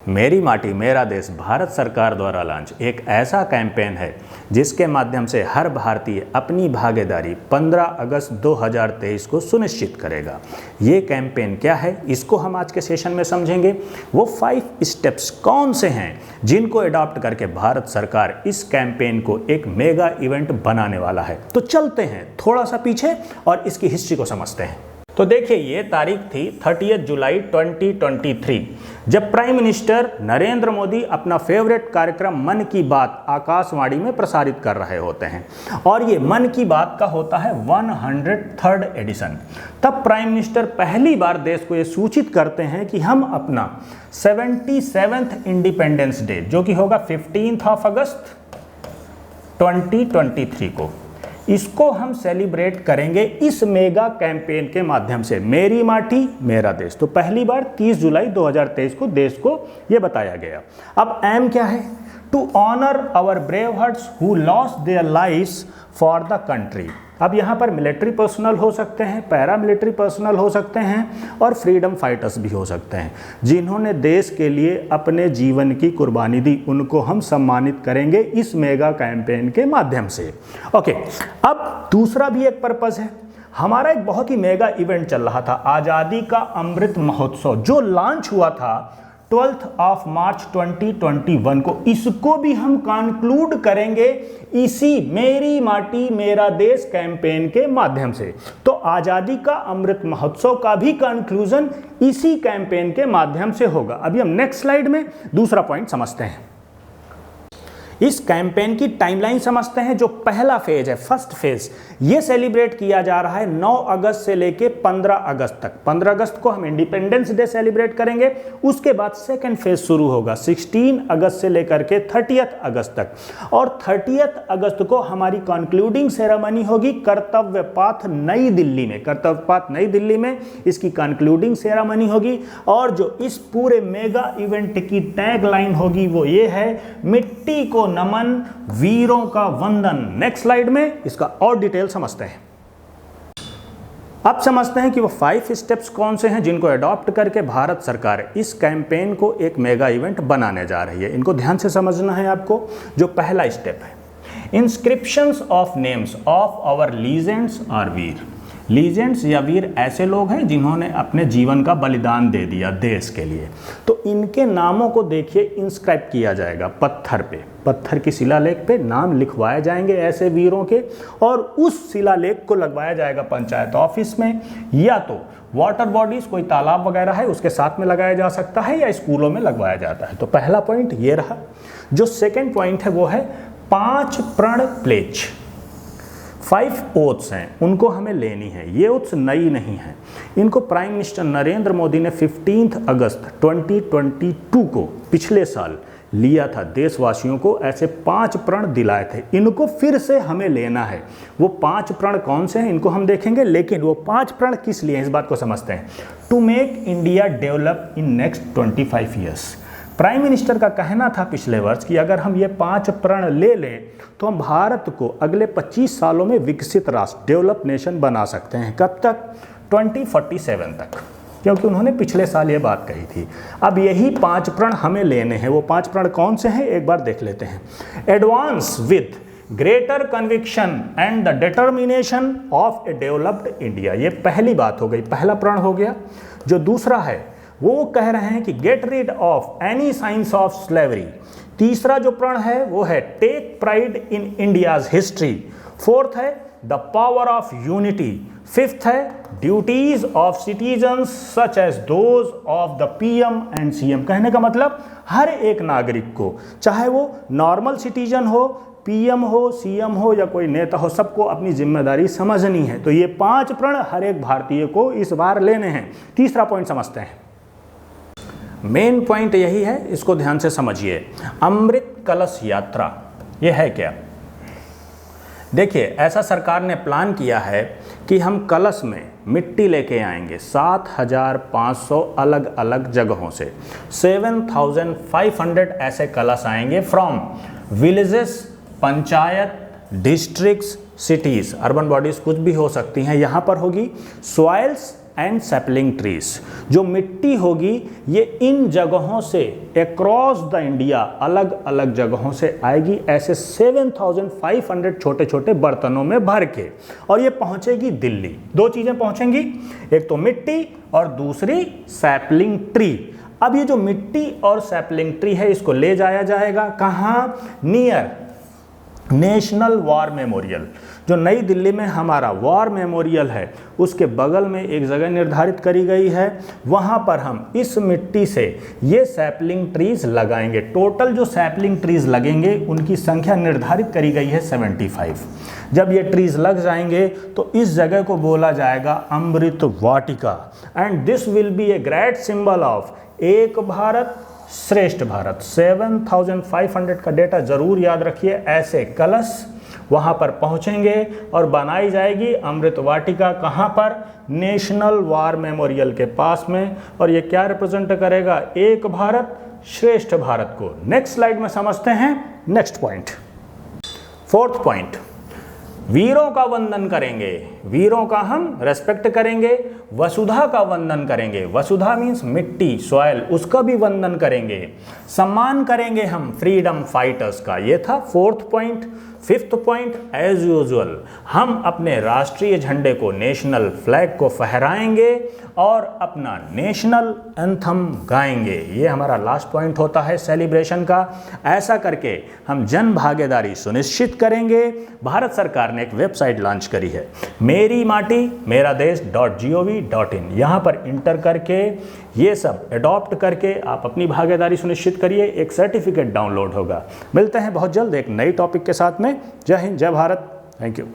मेरी माटी मेरा देश भारत सरकार द्वारा लॉन्च एक ऐसा कैंपेन है जिसके माध्यम से हर भारतीय अपनी भागीदारी 15 अगस्त 2023 को सुनिश्चित करेगा। ये कैंपेन क्या है, इसको हम आज के सेशन में समझेंगे। वो 5 स्टेप्स कौन से हैं जिनको अडॉप्ट करके भारत सरकार इस कैंपेन को एक मेगा इवेंट बनाने वाला है। तो चलते हैं थोड़ा सा पीछे और इसकी हिस्ट्री को समझते हैं। तो देखिए, ये तारीख थी 30 जुलाई 2023 जब प्राइम मिनिस्टर नरेंद्र मोदी अपना फेवरेट कार्यक्रम मन की बात आकाशवाणी में प्रसारित कर रहे होते हैं और ये मन की बात का होता है 103rd एडिशन। तब प्राइम मिनिस्टर पहली बार देश को ये सूचित करते हैं कि हम अपना 77th इंडिपेंडेंस डे, जो कि होगा 15 अगस्त 2023 को, इसको हम सेलिब्रेट करेंगे इस मेगा कैंपेन के माध्यम से, मेरी माटी मेरा देश। तो पहली बार 30 जुलाई 2023 को देश को यह बताया गया। अब एम क्या है? To honour our brave hearts who lost their lives for the country. अब यहाँ पर मिलिट्री पर्सनल हो सकते हैं, पैरा मिलिट्री पर्सनल हो सकते हैं और फ्रीडम फाइटर्स भी हो सकते हैं, जिन्होंने देश के लिए अपने जीवन की कुर्बानी दी। उनको हम सम्मानित करेंगे इस मेगा कैंपेन के माध्यम से। ओके, अब दूसरा भी एक पर्पस है। हमारा एक बहुत ही मेगा इवेंट चल रहा था, आज़ादी का अमृत महोत्सव, जो लॉन्च हुआ था 12 मार्च 2021 को। इसको भी हम कंक्लूड करेंगे इसी मेरी माटी मेरा देश कैंपेन के माध्यम से। तो आज़ादी का अमृत महोत्सव का भी कंक्लूजन इसी कैंपेन के माध्यम से होगा। अभी हम नेक्स्ट स्लाइड में दूसरा पॉइंट समझते हैं। इस कैंपेन की टाइमलाइन समझते हैं। जो पहला फेज है, फर्स्ट फेज, ये सेलिब्रेट किया जा रहा है 9 अगस्त से लेके 15 अगस्त तक। 15 अगस्त को हम इंडिपेंडेंस डे सेलिब्रेट करेंगे। उसके बाद सेकेंड फेज शुरू होगा 16 अगस्त से लेकर के 30 अगस्त तक। और 30 अगस्त को हमारी कंक्लूडिंग सेरेमनी होगी कर्तव्य पाथ नई दिल्ली में। कर्तव्य पाथ नई दिल्ली में इसकी कंक्लूडिंग सेरेमनी होगी। और जो इस पूरे मेगा इवेंट की टैग लाइन होगी वो ये है, मिट्टी को नमन, वीरों का वंदन। नेक्स्ट स्लाइड में इसका और डिटेल समझते हैं। अब समझते हैं कि वो 5 स्टेप्स कौन से हैं जिनको अडॉप्ट करके भारत सरकार इस कैंपेन को एक मेगा इवेंट बनाने जा रही है। इनको ध्यान से समझना है आपको। जो पहला स्टेप है, inscriptions of names of our legends और वीर। लीजेंड्स या वीर ऐसे लोग हैं जिन्होंने अपने जीवन का बलिदान दे दिया देश के लिए। तो इनके नामों को देखिए इंस्क्राइब किया जाएगा पत्थर पे, पत्थर की शिलालेख पे नाम लिखवाए जाएंगे ऐसे वीरों के, और उस शिलालेख को लगवाया जाएगा पंचायत ऑफिस में, या तो वाटर बॉडीज, कोई तालाब वगैरह है उसके साथ में लगाया जा सकता है, या स्कूलों में लगवाया जाता है। तो पहला पॉइंट ये रहा। जो सेकेंड पॉइंट है वो है 5 प्रण प्लेज। 5 ओथ्स हैं, उनको हमें लेनी है। ये ओथ्स नई नहीं है, इनको प्राइम मिनिस्टर नरेंद्र मोदी ने 15 अगस्त 2022 को पिछले साल लिया था। देशवासियों को ऐसे 5 प्रण दिलाए थे, इनको फिर से हमें लेना है। वो 5 प्रण कौन से हैं इनको हम देखेंगे, लेकिन वो 5 प्रण किस लिए हैं इस बात को समझते हैं। To make India develop in next 25 years. Prime minister का कहना था पिछले वर्ष कि अगर हम ये 5 प्रण ले लें तो हम भारत को अगले 25 सालों में विकसित राष्ट्र, डेवलप नेशन बना सकते हैं। कब तक? 2047 तक, क्योंकि उन्होंने पिछले साल ये बात कही थी। अब यही 5 प्रण हमें लेने हैं। वो 5 प्रण कौन से हैं एक बार देख लेते हैं। Advance with greater conviction and the determination of A developed India. ये पहली बात हो गई, पहला प्रण हो गया। जो दूसरा है वो कह रहे हैं कि get rid of any science of slavery. तीसरा जो प्रण है वो है take pride in India's history. Fourth है the power of unity. Fifth है duties of citizens such as those of the PM and CM. कहने का मतलब हर एक नागरिक को, चाहे वो नॉर्मल सिटीजन हो, पीएम हो, सीएम हो या कोई नेता हो, सबको अपनी जिम्मेदारी समझनी है। तो ये 5 प्रण हर एक भारतीय को इस बार लेने हैं। तीसरा पॉइंट समझते हैं। मेन पॉइंट यही है, इसको ध्यान से समझिए। अमृत कलश यात्रा ये है क्या? देखिए, ऐसा सरकार ने प्लान किया है कि हम कलश में मिट्टी लेके आएंगे 7500 अलग अलग जगहों से। 7500 ऐसे कलश आएंगे from villages, panchayat, districts, cities, urban bodies कुछ भी हो सकती हैं। यहाँ पर होगी सॉइल्स एंड सैपलिंग ट्रीज। जो मिट्टी होगी ये इन जगहों से अक्रॉस द इंडिया अलग अलग जगहों से आएगी, ऐसे 7500 छोटे छोटे बर्तनों में भर के, और ये पहुंचेगी दिल्ली। दो चीजें पहुंचेंगी, एक तो मिट्टी और दूसरी सैपलिंग ट्री। अब ये जो मिट्टी और सैपलिंग ट्री है इसको ले जाया जाएगा कहाँ? Near national war memorial. जो नई दिल्ली में हमारा वॉर मेमोरियल है उसके बगल में एक जगह निर्धारित करी गई है, वहाँ पर हम इस मिट्टी से ये सैपलिंग ट्रीज लगाएंगे। टोटल जो सैपलिंग ट्रीज लगेंगे उनकी संख्या निर्धारित करी गई है 75। जब ये ट्रीज लग जाएंगे तो इस जगह को बोला जाएगा Amrit Vatika, and this will be a great symbol of Ek Bharat श्रेष्ठ भारत। 7500 का डेटा जरूर याद रखिए। ऐसे कलश वहाँ पर पहुँचेंगे और बनाई जाएगी अमृत वाटिका। कहाँ पर? नेशनल वॉर मेमोरियल के पास में। और ये क्या रिप्रेजेंट करेगा? एक भारत श्रेष्ठ भारत को। नेक्स्ट स्लाइड में समझते हैं नेक्स्ट पॉइंट। फोर्थ पॉइंट, वीरों का वंदन करेंगे, वीरों का हम रेस्पेक्ट करेंगे। वसुधा का वंदन करेंगे, वसुधा मीन्स मिट्टी, सॉयल, उसका भी वंदन करेंगे। सम्मान करेंगे हम फ्रीडम फाइटर्स का। ये था fourth point. Fifth point, as usual हम अपने राष्ट्रीय झंडे को, नेशनल फ्लैग को फहराएंगे और अपना नेशनल एंथम गाएंगे। ये हमारा लास्ट पॉइंट होता है सेलिब्रेशन का। ऐसा करके हम जन भागीदारी सुनिश्चित करेंगे। भारत सरकार ने एक वेबसाइट लॉन्च करी है, मेरी माटी मेरा देश .gov.in। यहाँ पर इंटर करके ये सब अडॉप्ट करके आप अपनी भागीदारी सुनिश्चित करिए। एक सर्टिफिकेट डाउनलोड होगा। मिलते हैं बहुत जल्द एक नई टॉपिक के साथ में। जय हिंद, जय भारत। Thank you.